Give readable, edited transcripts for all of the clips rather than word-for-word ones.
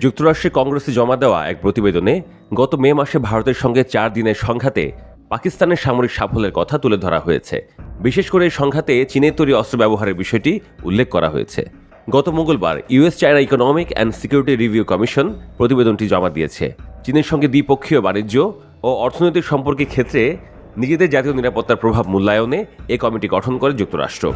যুক্তরাষ্ট্রে কংগ্রেসে জমা দেওয়া এক প্রতিবেদনে গত মে মাসে ভারতের সঙ্গে 4 দিনের সংঘাতে পাকিস্তানের সামরিক সাফল্যের কথা তুলে ধরা হয়েছে। বিশেষ করে এই সংঘাতে চীনের তৈরি অস্ত্র ব্যবহারের বিষয়টি উল্লেখ করা হয়েছে। গত মঙ্গলবার US China economic and security review commission প্রতিবেদনটি জমা দিয়েছে। চীনের সঙ্গে দ্বিপক্ষীয় বাণিজ্য ও অর্থনৈতিক সম্পর্কের ক্ষেত্রে নিজেদের জাতীয় নিরাপত্তার প্রভাব মূল্যায়নে এই কমিটি গঠন করে যুক্তরাষ্ট্র।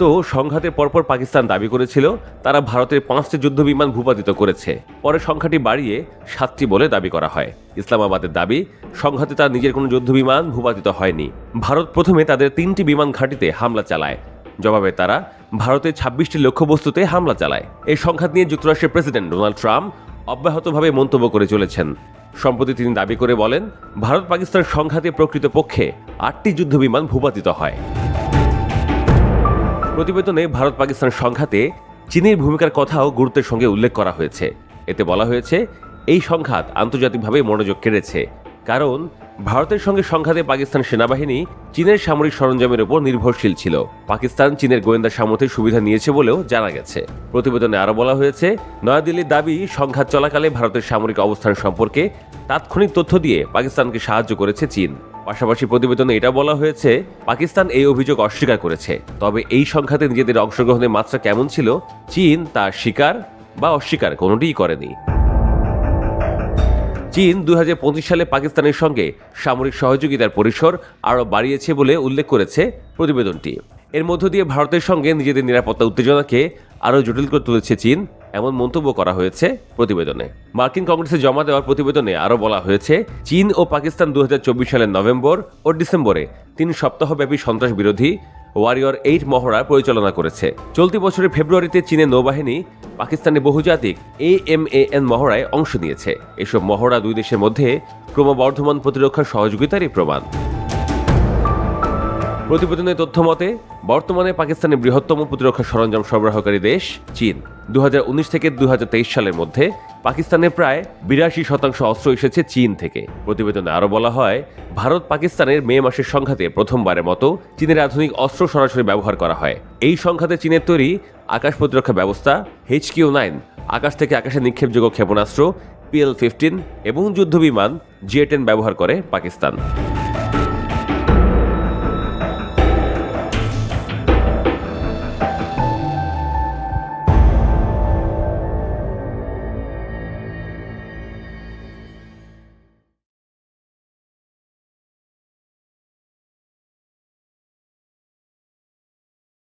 তো সংঘাতের পরপর পাকিস্তান দাবি করেছিল তারা ভারতের 5টি যুদ্ধবিমান ভূপাতিত করেছে। পরে সংখ্যাটি বাড়িয়ে 7টি বলে দাবি করা হয়। ইসলামাবাদের দাবি, সংঘাতে তার নিজের কোনো যুদ্ধবিমান ভূপাতিত হয়নি। ভারত প্রথমে তাদের 3টি বিমান ঘাঁটিতে হামলা চালায়। জবাবে তারা ভারতের 26টি লক্ষ্যবস্তুতে হামলা চালায়। এই সংঘাত নিয়ে যুক্তরাষ্ট্রের প্রেসিডেন্ট ডোনাল্ড ট্রাম্প অব্যাহতভাবে মন্তব্য করে চলেছেন। সম্প্রতি তিনি দাবি করে বলেন, ভারত পাকিস্তান সংঘাতে প্রকৃতপক্ষে 8টি যুদ্ধবিমান ভূপাতিত হয়। প্রতিবেদনে ভারত পাকিস্তান সংঘাতে চীনের ভূমিকার কথাও গুরুত্বের সঙ্গে উল্লেখ করা হয়েছে। এতে বলা হয়েছে, এই সংঘাত আন্তর্জাতিকভাবে মনোযোগ কেড়েছে, কারণ ভারতের সঙ্গে সংঘাতে পাকিস্তান সেনাবাহিনী চীনের সামরিক সরঞ্জামের উপর নির্ভরশীল ছিল। পাকিস্তান চীনের গোয়েন্দা সামর্থ্যের সুবিধা নিয়েছে বলেও জানা গেছে। প্রতিবেদনে আরও বলা হয়েছে, নয়াদিল্লির দাবি, সংঘাত চলাকালে ভারতের সামরিক অবস্থান সম্পর্কে তাৎক্ষণিক তথ্য দিয়ে পাকিস্তানকে সাহায্য করেছে চীন। পাশাপাশি প্রতিবেদনে এটা বলা হয়েছে, পাকিস্তান এই অভিযোগ অস্বীকার করেছে। তবে এই সংঘাতে নিজেদের অংশগ্রহণের মাত্রা কেমন ছিল, চীন তা স্বীকার বা অস্বীকার কোনোটিই করেনি। চীন 2025 সালে পাকিস্তানের সঙ্গে সামরিক সহযোগিতার পরিসর আরও বাড়িয়েছে বলে উল্লেখ করেছে প্রতিবেদনটি। এর মধ্য দিয়ে ভারতের সঙ্গে নিজেদের নিরাপত্তা উত্তেজনাকে আরও জটিল করে তুলেছে চীন, এমন মন্তব্য করা হয়েছে প্রতিবেদনে। মার্কিন কংগ্রেসে জমা দেওয়ার প্রতিবেদনে আরও বলা হয়েছে, চীন ও পাকিস্তান 2024 সালের নভেম্বর ও ডিসেম্বরে 3 সপ্তাহব্যাপী সন্ত্রাস বিরোধী ওয়ারিয়র 8 মহড়া পরিচালনা করেছে। চলতি বছরের ফেব্রুয়ারিতে চীনের নৌবাহিনী পাকিস্তানের বহুজাতিক AMAN মহড়ায় অংশ নিয়েছে। এসব মহড়া দুই দেশের মধ্যে ক্রমবর্ধমান প্রতিরক্ষা সহযোগিতারই প্রমাণ। প্রতিবেদনের তথ্য মতে, বর্তমানে পাকিস্তানের বৃহত্তম প্রতিরক্ষা সরঞ্জাম সরবরাহকারী দেশ চীন। 2019 থেকে 2023 সালের মধ্যে পাকিস্তানের প্রায় 82% অস্ত্র এসেছে চীন থেকে। প্রতিবেদনে আরও বলা হয়, ভারত পাকিস্তানের মে মাসের সংঘাতে প্রথমবারের মতো চীনের আধুনিক অস্ত্র সরাসরি ব্যবহার করা হয়। এই সংঘাতে চীনের তৈরি আকাশ প্রতিরক্ষা ব্যবস্থা HQ-9, আকাশ থেকে আকাশে নিক্ষেপযোগ্য ক্ষেপণাস্ত্র PL-15 এবং যুদ্ধবিমান J-10 ব্যবহার করে পাকিস্তান।